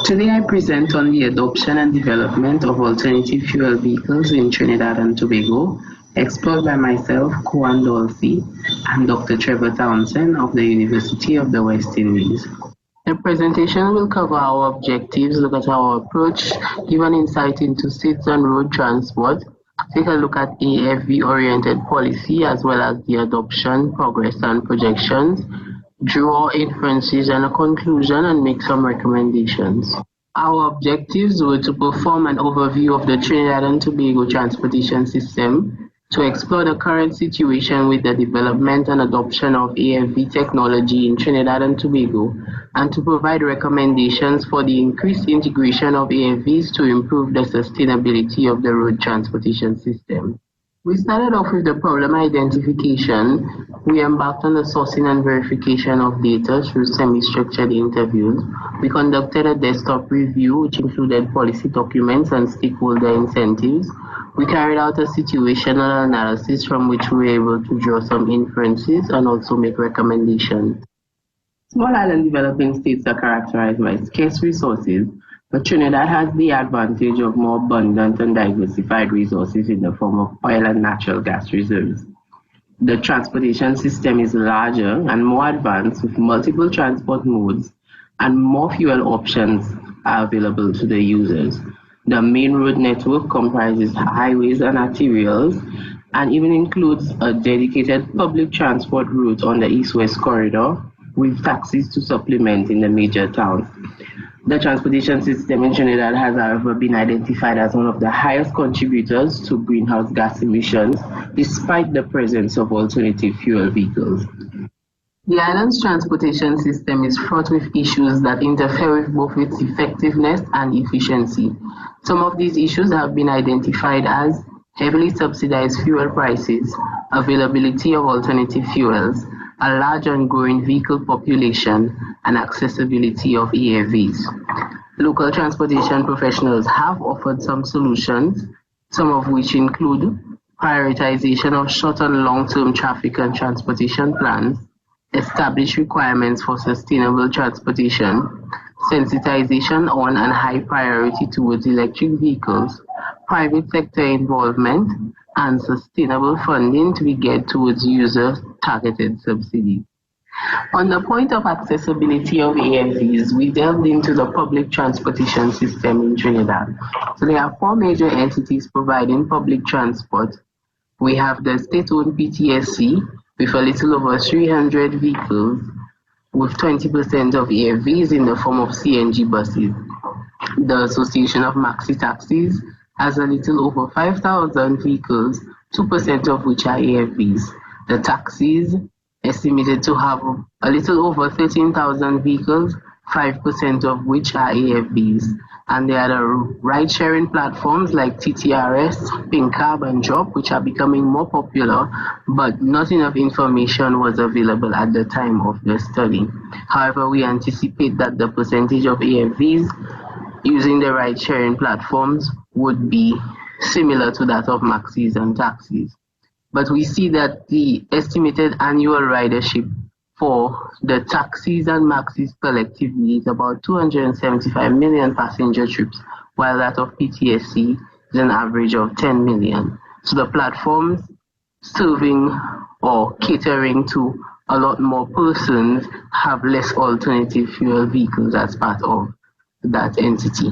Today I present on the adoption and development of alternative fuel vehicles in Trinidad and Tobago, explored by myself, Kwan Dolcy, and Dr. Trevor Townsend of the University of the West Indies. The presentation will cover our objectives, look at our approach, give an insight into seats on road transport, take a look at AFV-oriented policy as well as the adoption, progress, and projections, draw inferences and a conclusion, and make some recommendations. Our objectives were to perform an overview of the Trinidad and Tobago transportation system, to explore the current situation with the development and adoption of AFV technology in Trinidad and Tobago, and to provide recommendations for the increased integration of AFVs to improve the sustainability of the road transportation system. We started off with the problem identification. We embarked on the sourcing and verification of data through semi-structured interviews. We conducted a desktop review, which included policy documents and stakeholder incentives. We carried out a situational analysis from which we were able to draw some inferences and also make recommendations. Small island developing states are characterized by scarce resources, but Trinidad has the advantage of more abundant and diversified resources in the form of oil and natural gas reserves. The transportation system is larger and more advanced with multiple transport modes, and more fuel options are available to the users. The main road network comprises highways and arterials and even includes a dedicated public transport route on the east-west corridor with taxis to supplement in the major towns. The transportation system in Trinidad has, however, been identified as one of the highest contributors to greenhouse gas emissions, despite the presence of alternative fuel vehicles. The island's transportation system is fraught with issues that interfere with both its effectiveness and efficiency. Some of these issues have been identified as heavily subsidized fuel prices, availability of alternative fuels, a large and growing vehicle population, and accessibility of AFVs. Local transportation professionals have offered some solutions, some of which include prioritization of short and long-term traffic and transportation plans, establish requirements for sustainable transportation, sensitization on and high priority towards electric vehicles, private sector involvement, and sustainable funding to be geared towards user-targeted subsidies. On the point of accessibility of AFVs, we delved into the public transportation system in Trinidad. So there are 4 major entities providing public transport. We have the state-owned PTSC with a little over 300 vehicles, with 20% of AFVs in the form of CNG buses. The Association of Maxi Taxis has a little over 5,000 vehicles, 2% of which are AFVs. The taxis estimated to have a little over 13,000 vehicles, 5% of which are AFVs. And there are the ride-sharing platforms like TTRS, PinkCab, and Drop, which are becoming more popular, but not enough information was available at the time of the study. However, we anticipate that the percentage of AFVs using the ride-sharing platforms would be similar to that of maxis and taxis. But we see that the estimated annual ridership for the taxis and maxis collectively is about 275 million passenger trips, while that of PTSC is an average of 10 million. So the platforms serving or catering to a lot more persons have less alternative fuel vehicles as part of that entity.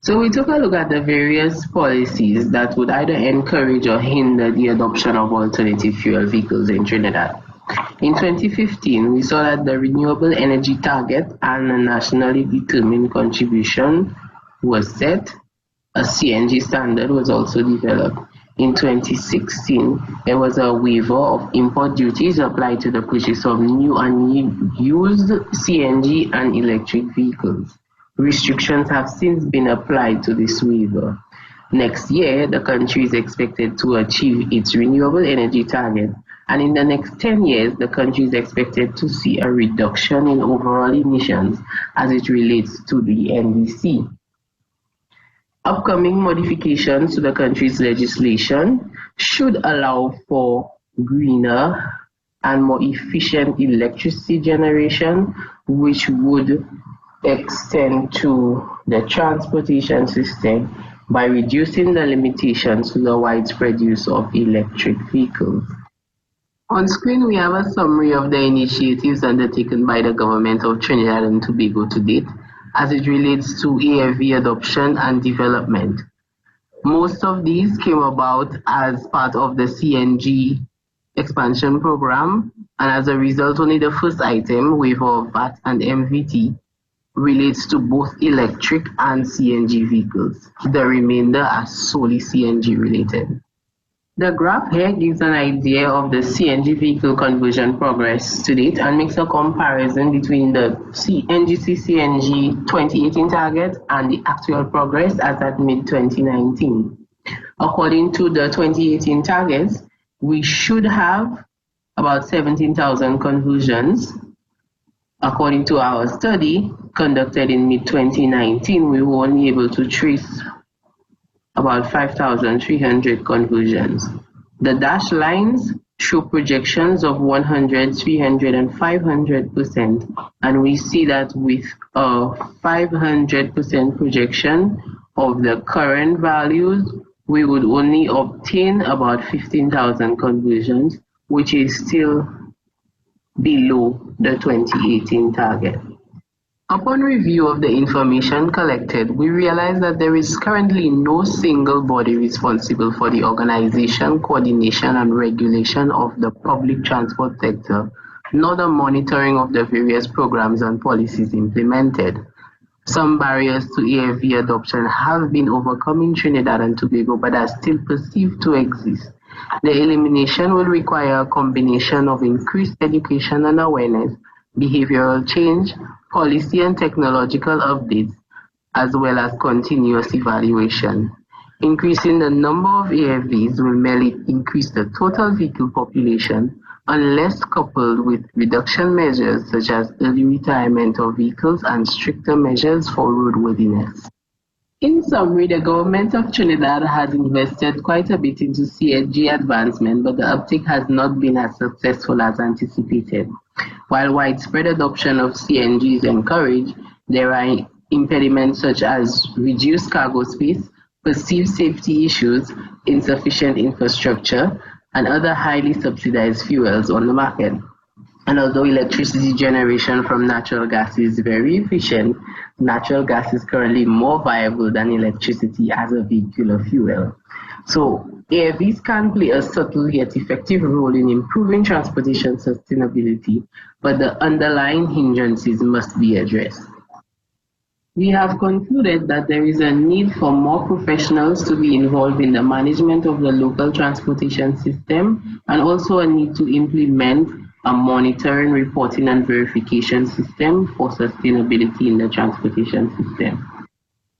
So we took a look at the various policies that would either encourage or hinder the adoption of alternative fuel vehicles in Trinidad. In 2015, we saw that the renewable energy target and a nationally determined contribution was set. A CNG standard was also developed. In 2016, there was a waiver of import duties applied to the purchase of new and used CNG and electric vehicles. Restrictions have since been applied to this waiver. Next year, the country is expected to achieve its renewable energy target, and in the next 10 years, the country is expected to see a reduction in overall emissions as it relates to the NDC. Upcoming modifications to the country's legislation should allow for greener and more efficient electricity generation, which would extend to the transportation system by reducing the limitations to the widespread use of electric vehicles. On screen, we have a summary of the initiatives undertaken by the government of Trinidad and Tobago to date as it relates to AFV adoption and development. Most of these came about as part of the CNG expansion program, and as a result, only the first item, waiver of VAT and MVT, relates to both electric and CNG vehicles. The remainder are solely CNG related. The graph here gives an idea of the CNG vehicle conversion progress to date and makes a comparison between the NGC-CNG 2018 target and the actual progress as at mid-2019. According to the 2018 targets, we should have about 17,000 conversions. According to our study conducted in mid-2019, we were only able to trace about 5,300 conversions. The dashed lines show projections of 100, 300, and 500%, and we see that with a 500% projection of the current values, we would only obtain about 15,000 conversions, which is still below the 2018 target. Upon review of the information collected, we realize that there is currently no single body responsible for the organization, coordination, and regulation of the public transport sector, nor the monitoring of the various programs and policies implemented. Some barriers to AFV adoption have been overcome in Trinidad and Tobago, but are still perceived to exist. The elimination will require a combination of increased education and awareness, behavioral change, policy and technological updates, as well as continuous evaluation. Increasing the number of AFVs will merely increase the total vehicle population unless coupled with reduction measures such as early retirement of vehicles and stricter measures for roadworthiness. In summary, the government of Trinidad has invested quite a bit into CNG advancement, but the uptake has not been as successful as anticipated. While widespread adoption of CNG is encouraged, there are impediments such as reduced cargo space, perceived safety issues, insufficient infrastructure, and other highly subsidized fuels on the market. And although electricity generation from natural gas is very efficient, natural gas is currently more viable than electricity as a vehicular fuel. So AFVs can play a subtle yet effective role in improving transportation sustainability, but the underlying hindrances must be addressed. We have concluded that there is a need for more professionals to be involved in the management of the local transportation system, and also a need to implement a monitoring, reporting, and verification system for sustainability in the transportation system.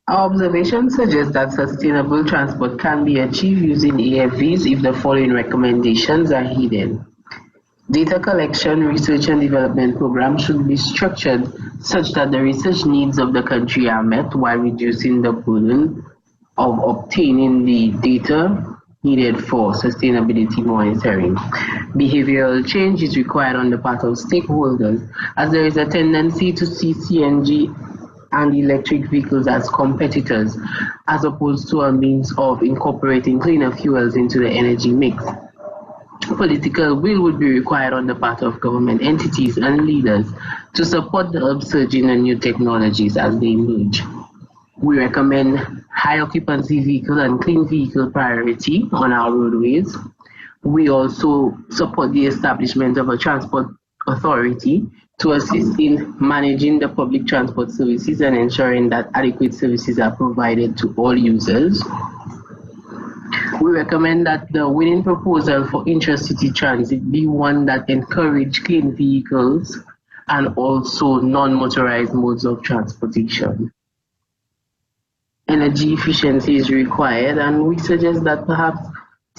Our observations suggest that sustainable transport can be achieved using AFVs if the following recommendations are heeded. Data collection, research, and development programs should be structured such that the research needs of the country are met while reducing the burden of obtaining the data needed for sustainability monitoring. Behavioral change is required on the part of stakeholders, as there is a tendency to see CNG and electric vehicles as competitors, as opposed to a means of incorporating cleaner fuels into the energy mix. Political will would be required on the part of government entities and leaders to support the upsurge in the new technologies as they emerge. We recommend high occupancy vehicle and clean vehicle priority on our roadways. We also support the establishment of a transport authority to assist in managing the public transport services and ensuring that adequate services are provided to all users. We recommend that the winning proposal for intracity transit be one that encourages clean vehicles and also non-motorized modes of transportation. Energy efficiency is required, and we suggest that perhaps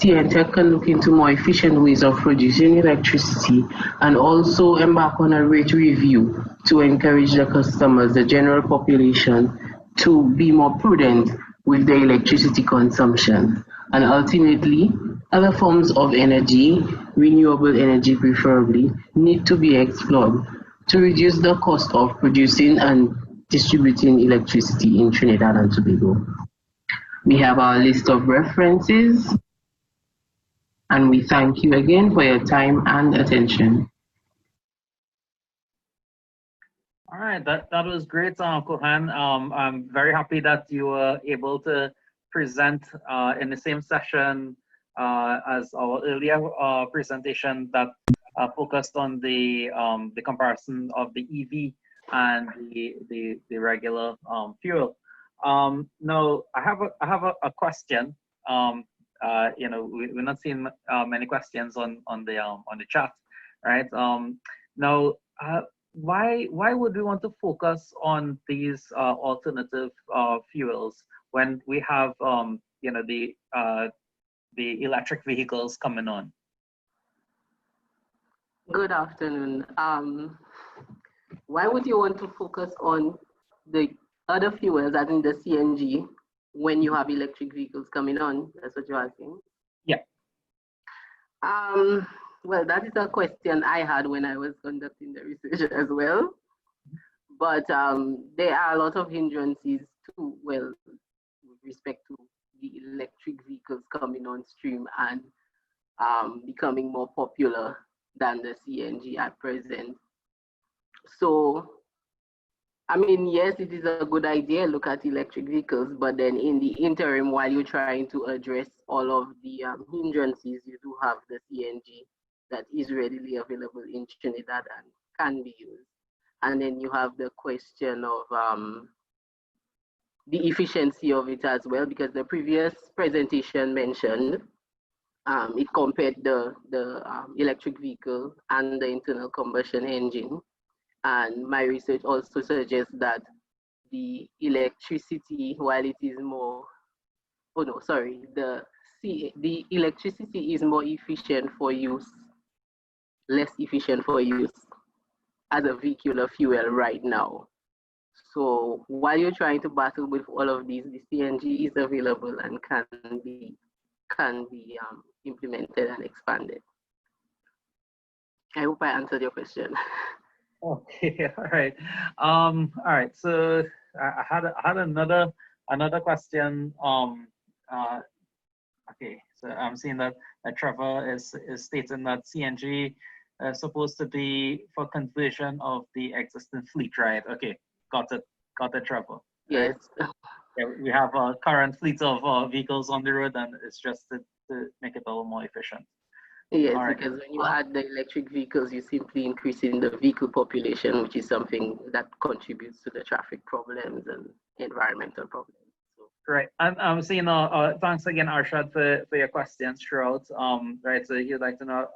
TNTech can look into more efficient ways of producing electricity and also embark on a rate review to encourage the customers, the general population, to be more prudent with their electricity consumption. And ultimately, other forms of energy, renewable energy preferably, need to be explored to reduce the cost of producing and distributing electricity in Trinidad and Tobago. We have our list of references, and we thank you again for your time and attention. All right, that was great, Kohan. I'm very happy that you were able to present in the same session as our earlier presentation that focused on the comparison of the EV and the regular fuel. Now, I have a question. You know, we're not seeing many questions on the chat, right? Now. Why would we want to focus on these alternative fuels when we have you know, the electric vehicles coming on? Good afternoon. Why would you want to focus on the other fuels, as in the CNG, when you have electric vehicles coming on? That's what you're asking? Yeah. Well, that is a question I had when I was conducting the research as well. But there are a lot of hindrances too, well, with respect to the electric vehicles coming on stream and becoming more popular than the CNG at present. So, I mean, yes, it is a good idea, look at electric vehicles, but then in the interim, while you're trying to address all of the hindrances, you do have the CNG that is readily available in Trinidad and can be used. And then you have the question of the efficiency of it as well, because the previous presentation mentioned it compared the electric vehicle and the internal combustion engine. And my research also suggests that the electricity, while it is more, oh no, sorry, the electricity is more efficient for use, less efficient for use as a vehicular fuel right now. So while you're trying to battle with all of these, the CNG is available and can be implemented and expanded. I hope I answered your question. Okay, all right. All right. So I had another question. Okay, so I'm seeing that Trevor is stating that CNG is supposed to be for conversion of the existing fleet, right? Okay, got it, Trevor. Yes. Right? Yeah, we have a current fleet of vehicles on the road, and it's just to make it a little more efficient. Yes, right. Because when you add the electric vehicles, you're simply increasing the vehicle population, which is something that contributes to the traffic problems and environmental problems. Right, and I'm seeing thanks again, Arshad, for your questions throughout. Right, so you'd like to know,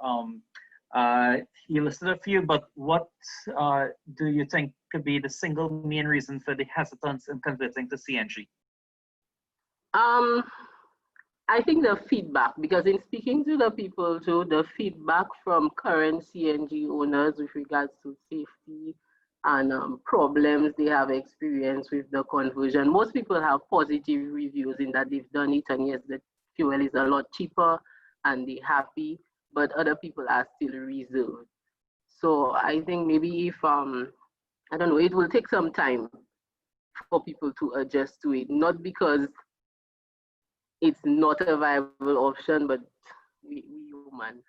you listed a few, but what do you think could be the single main reason for the hesitance in converting to CNG? I think the feedback, because in speaking to the people too, the feedback from current CNG owners with regards to safety and problems they have experienced with the conversion. Most people have positive reviews in that they've done it, and yes, the fuel is a lot cheaper and they're happy, but other people are still reserved. So I think maybe if, I don't know, it will take some time for people to adjust to it, not because it's not a viable option, but we human.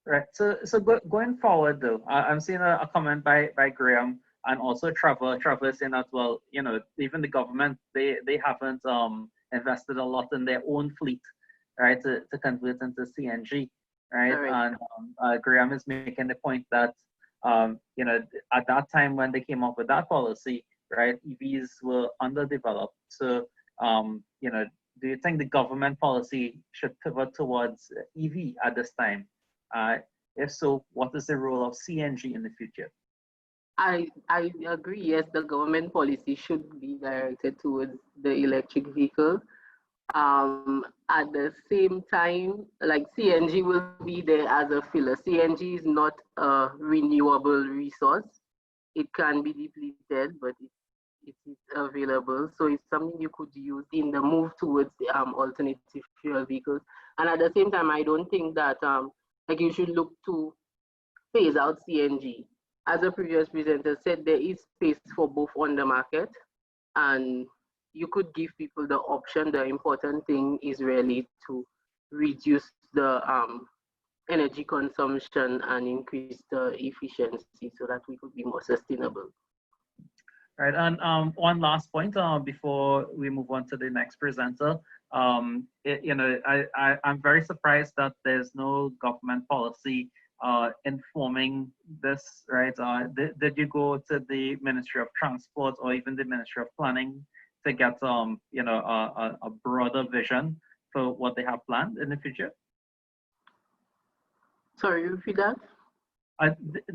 Right. So going forward, though, I'm seeing a comment by Graham and also Trevor. Trevor is saying that, well, you know, even the government, they haven't invested a lot in their own fleet, right, to convert into CNG, right? Right. And Graham is making the point that, you know, at that time when they came up with that policy, right, EVs were underdeveloped. So, you know, do you think the government policy should pivot towards EV at this time? If so, what is the role of CNG in the future? I agree. Yes, the government policy should be directed towards the electric vehicle. At the same time, like CNG will be there as a filler. CNG is not a renewable resource. It can be depleted, but it is available. So it's something you could use in the move towards the alternative fuel vehicles. And at the same time, I don't think that like you should look to phase out CNG as a previous presenter said, there is space for both on the market, and you could give people the option. The important thing is really to reduce the energy consumption and increase the efficiency so that we could be more sustainable. Right, and one last point before we move on to the next presenter. I'm very surprised that there's no government policy informing this, right? Did you go to the Ministry of Transport or even the Ministry of Planning to get a broader vision for what they have planned in the future? Sorry, repeat that?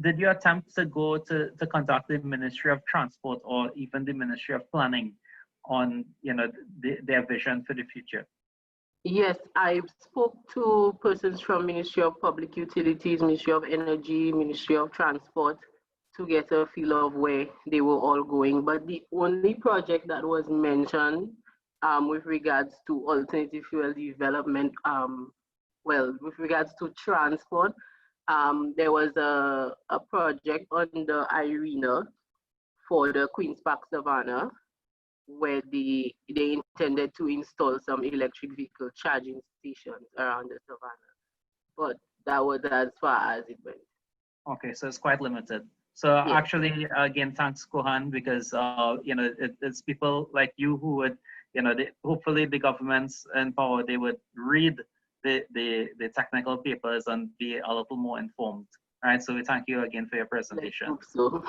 Did you attempt to go to contact the Ministry of Transport or even the Ministry of Planning on their vision for the future? Yes, I spoke to persons from Ministry of Public Utilities, Ministry of Energy, Ministry of Transport to get a feel of where they were all going. But the only project that was mentioned with regards to alternative fuel development, with regards to transport, there was a project on the IRENA for the Queen's Park Savannah, where they intended to install some electric vehicle charging stations around the Savannah. But that was as far as it went. Okay, so it's quite limited. So yes. Actually, again, thanks, Kohan, because it's people like you who would, hopefully the governments in power, they would read the technical papers and be a little more informed. All right, so we thank you again for your presentation. I hope so.